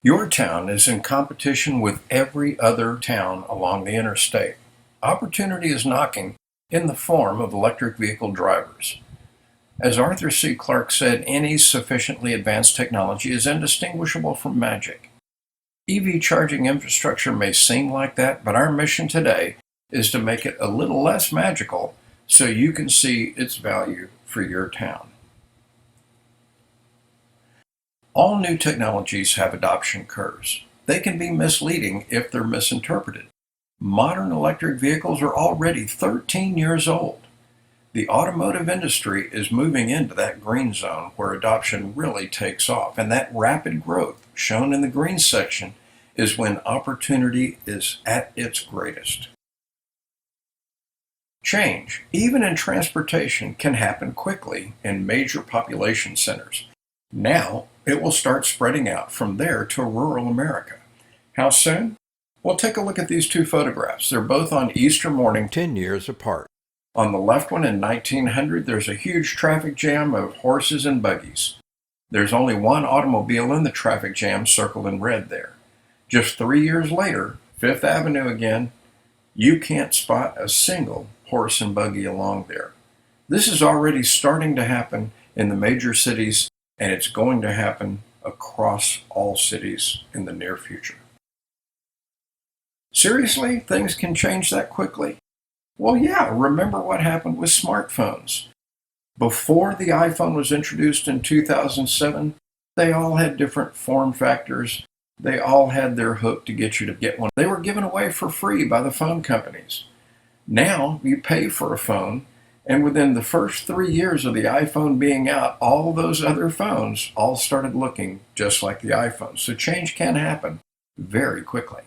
Your town is in competition with every other town along the interstate. Opportunity is knocking in the form of electric vehicle drivers. As Arthur C. Clarke said, any sufficiently advanced technology is indistinguishable from magic. EV charging infrastructure may seem like that, but our mission today is to make it a little less magical so you can see its value for your town. All new technologies have adoption curves. They can be misleading if they're misinterpreted. Modern electric vehicles are already 13 years old. The automotive industry is moving into that green zone where adoption really takes off, and that rapid growth shown in the green section is when opportunity is at its greatest. Change, even in transportation, can happen quickly in major population centers. Now, it will start spreading out from there to rural America. How soon? Well, take a look at these two photographs. They're both on Easter morning, 10 years apart. On the left one in 1900, there's a huge traffic jam of horses and buggies. There's only one automobile in the traffic jam circled in red there. Just 3 years later, Fifth Avenue again, you can't spot a single horse and buggy along there. This is already starting to happen in the major cities, and it's going to happen across all cities in the near future. Seriously, things can change that quickly? Well, yeah, remember what happened with smartphones. Before the iPhone was introduced in 2007, they all had different form factors. They all had their hook to get you to get one. They were given away for free by the phone companies. Now you pay for a phone, and within the first 3 years of the iPhone being out, all those other phones all started looking just like the iPhone. So change can happen very quickly.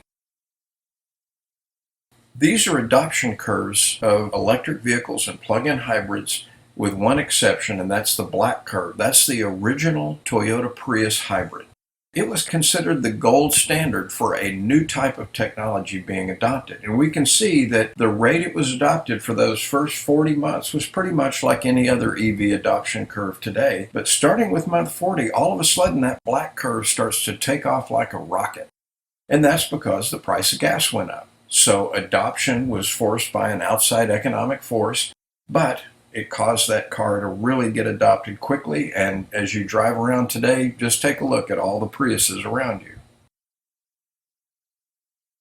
These are adoption curves of electric vehicles and plug-in hybrids with one exception, and that's the black curve. That's the original Toyota Prius hybrid. It was considered the gold standard for a new type of technology being adopted. And we can see that the rate it was adopted for those first 40 months was pretty much like any other EV adoption curve today. But starting with month 40, all of a sudden that black curve starts to take off like a rocket. And that's because the price of gas went up. So adoption was forced by an outside economic force, but it caused that car to really get adopted quickly. And as you drive around today, just take a look at all the Priuses around you.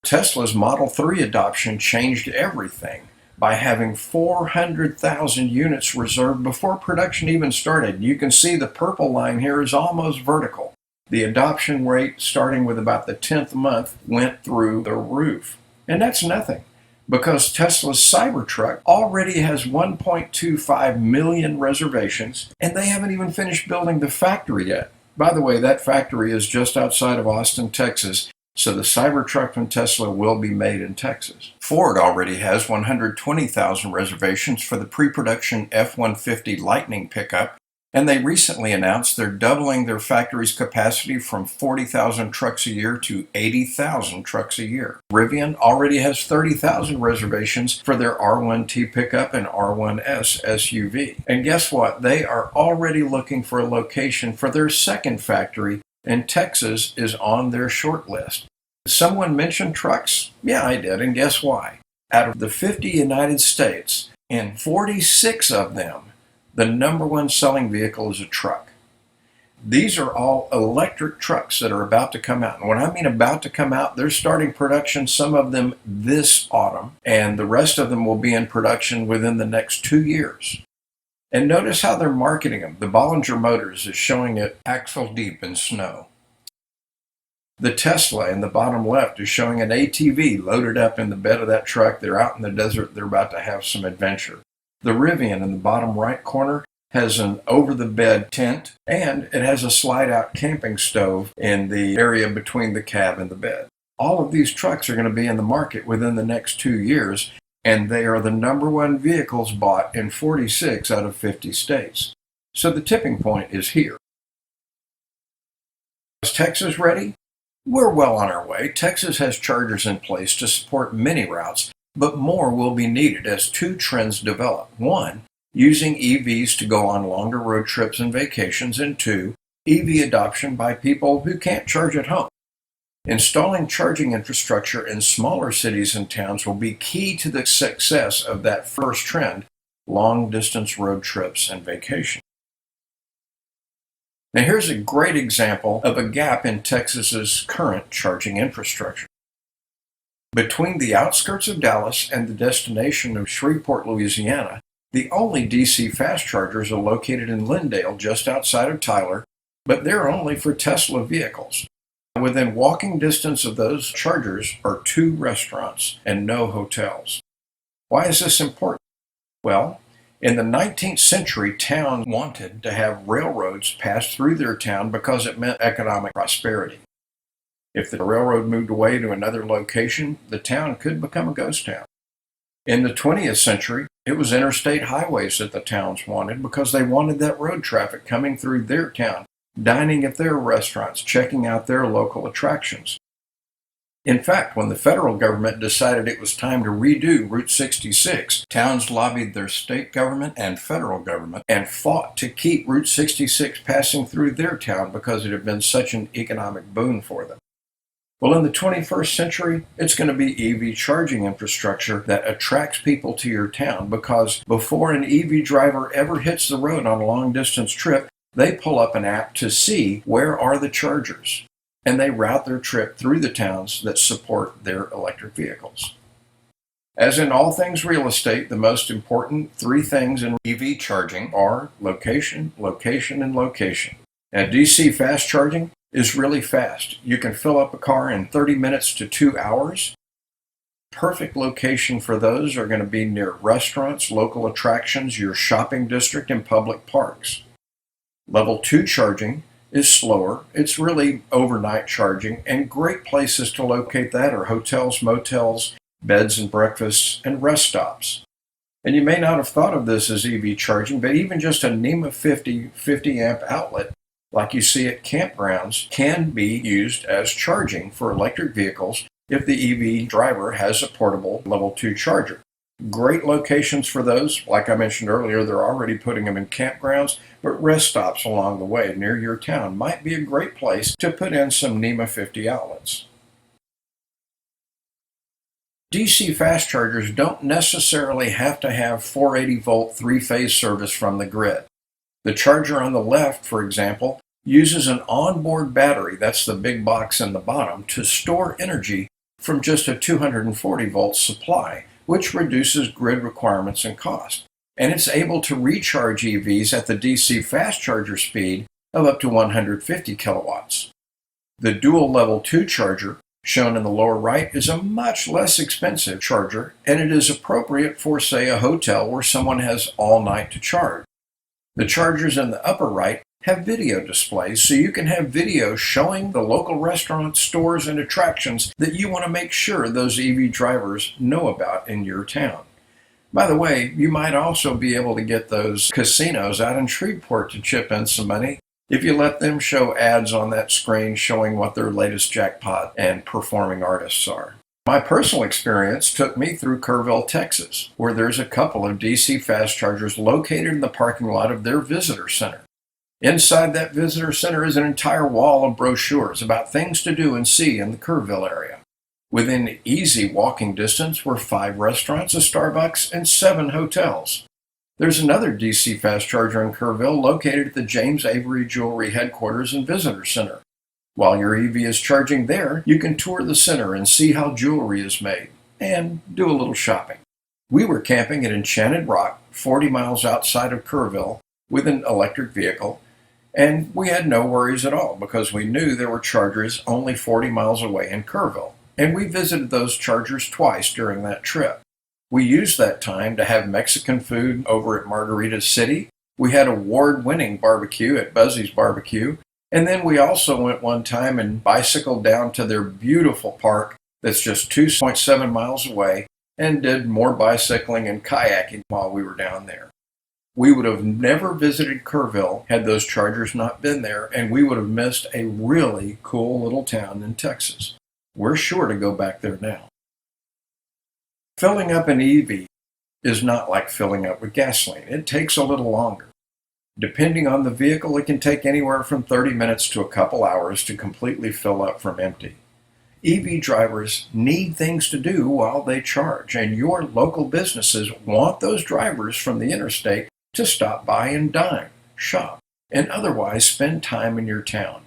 Tesla's Model 3 adoption changed everything by having 400,000 units reserved before production even started. You can see the purple line here is almost vertical. The adoption rate, starting with about the 10th month, went through the roof. And that's nothing, because Tesla's Cybertruck already has 1.25 million reservations, and they haven't even finished building the factory yet. By the way, that factory is just outside of Austin, Texas, so the Cybertruck from Tesla will be made in Texas. Ford already has 120,000 reservations for the pre-production F-150 Lightning pickup, and they recently announced they're doubling their factory's capacity from 40,000 trucks a year to 80,000 trucks a year. Rivian already has 30,000 reservations for their R1T pickup and R1S SUV. And guess what? They are already looking for a location for their second factory, and Texas is on their short list. Someone mentioned trucks? Yeah, I did, and guess why? Out of the 50 United States, in 46 of them, the number one selling vehicle is a truck. These are all electric trucks that are about to come out. And when I mean about to come out, they're starting production, some of them this autumn, and the rest of them will be in production within the next 2 years. And notice how they're marketing them. The Bollinger Motors is showing it axle deep in snow. The Tesla in the bottom left is showing an ATV loaded up in the bed of that truck. They're out in the desert. They're about to have some adventure. The Rivian in the bottom right corner has an over-the-bed tent, and it has a slide-out camping stove in the area between the cab and the bed. All of these trucks are going to be in the market within the next 2 years, and they are the number one vehicles bought in 46 out of 50 states. So the tipping point is here. Is Texas ready? We're well on our way. Texas has chargers in place to support many routes, but more will be needed as two trends develop. One, using EVs to go on longer road trips and vacations, and two, EV adoption by people who can't charge at home. Installing charging infrastructure in smaller cities and towns will be key to the success of that first trend, long-distance road trips and vacation. Now here's a great example of a gap in Texas's current charging infrastructure. Between the outskirts of Dallas and the destination of Shreveport, Louisiana, the only DC fast chargers are located in Lindale, just outside of Tyler, but they're only for Tesla vehicles. Within walking distance of those chargers are 2 restaurants and no hotels. Why is this important? Well, in the 19th century, towns wanted to have railroads pass through their town because it meant economic prosperity. If the railroad moved away to another location, the town could become a ghost town. In the 20th century, it was interstate highways that the towns wanted because they wanted that road traffic coming through their town, dining at their restaurants, checking out their local attractions. In fact, when the federal government decided it was time to redo Route 66, towns lobbied their state government and federal government and fought to keep Route 66 passing through their town because it had been such an economic boon for them. Well, in the 21st century, it's going to be EV charging infrastructure that attracts people to your town because before an EV driver ever hits the road on a long-distance trip, they pull up an app to see where are the chargers, and they route their trip through the towns that support their electric vehicles. As in all things real estate, the most important 3 things in EV charging are location, location, and location. And DC fast charging is really fast. You can fill up a car in 30 minutes to 2 hours. Perfect location for those are going to be near restaurants, local attractions, your shopping district, and public parks. Level 2 charging is slower. It's really overnight charging, and great places to locate that are hotels, motels, beds and breakfasts, and rest stops. And you may not have thought of this as EV charging, but even just a NEMA 50 amp outlet like you see at campgrounds can be used as charging for electric vehicles if the EV driver has a portable level 2 charger. Great locations for those. Like I mentioned earlier, they're already putting them in campgrounds, but rest stops along the way near your town might be a great place to put in some NEMA 50 outlets. DC fast chargers don't necessarily have to have 480 volt 3-phase service from the grid. The charger on the left, for example, uses an onboard battery, that's the big box in the bottom, to store energy from just a 240 volt supply, which reduces grid requirements and cost. And it's able to recharge EVs at the DC fast charger speed of up to 150 kilowatts. The dual level 2 charger, shown in the lower right, is a much less expensive charger, and it is appropriate for, say, a hotel where someone has all night to charge. The chargers in the upper right have video displays, so you can have video showing the local restaurants, stores, and attractions that you want to make sure those EV drivers know about in your town. By the way, you might also be able to get those casinos out in Shreveport to chip in some money if you let them show ads on that screen showing what their latest jackpot and performing artists are. My personal experience took me through Kerrville, Texas, where there's a couple of DC fast chargers located in the parking lot of their visitor center. Inside that visitor center is an entire wall of brochures about things to do and see in the Kerrville area. Within easy walking distance were 5 restaurants, a Starbucks, and 7 hotels. There's another DC fast charger in Kerrville located at the James Avery Jewelry headquarters and visitor center. While your EV is charging there, you can tour the center and see how jewelry is made, and do a little shopping. We were camping at Enchanted Rock, 40 miles outside of Kerrville, with an electric vehicle, and we had no worries at all because we knew there were chargers only 40 miles away in Kerrville, and we visited those chargers twice during that trip. We used that time to have Mexican food over at Margarita City. We had award-winning barbecue at Buzzy's Barbecue. And then we also went one time and bicycled down to their beautiful park that's just 2.7 miles away and did more bicycling and kayaking while we were down there. We would have never visited Kerrville had those chargers not been there, and we would have missed a really cool little town in Texas. We're sure to go back there now. Filling up an EV is not like filling up with gasoline. It takes a little longer. Depending on the vehicle, it can take anywhere from 30 minutes to a couple hours to completely fill up from empty. EV drivers need things to do while they charge, and your local businesses want those drivers from the interstate to stop by and dine, shop, and otherwise spend time in your town.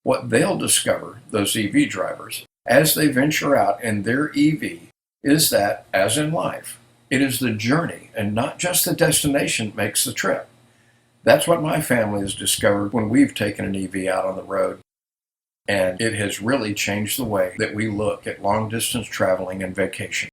What they'll discover, those EV drivers, as they venture out in their EV, is that, as in life, it is the journey and not just the destination that makes the trip. That's what my family has discovered when we've taken an EV out on the road, and it has really changed the way that we look at long distance traveling and vacation.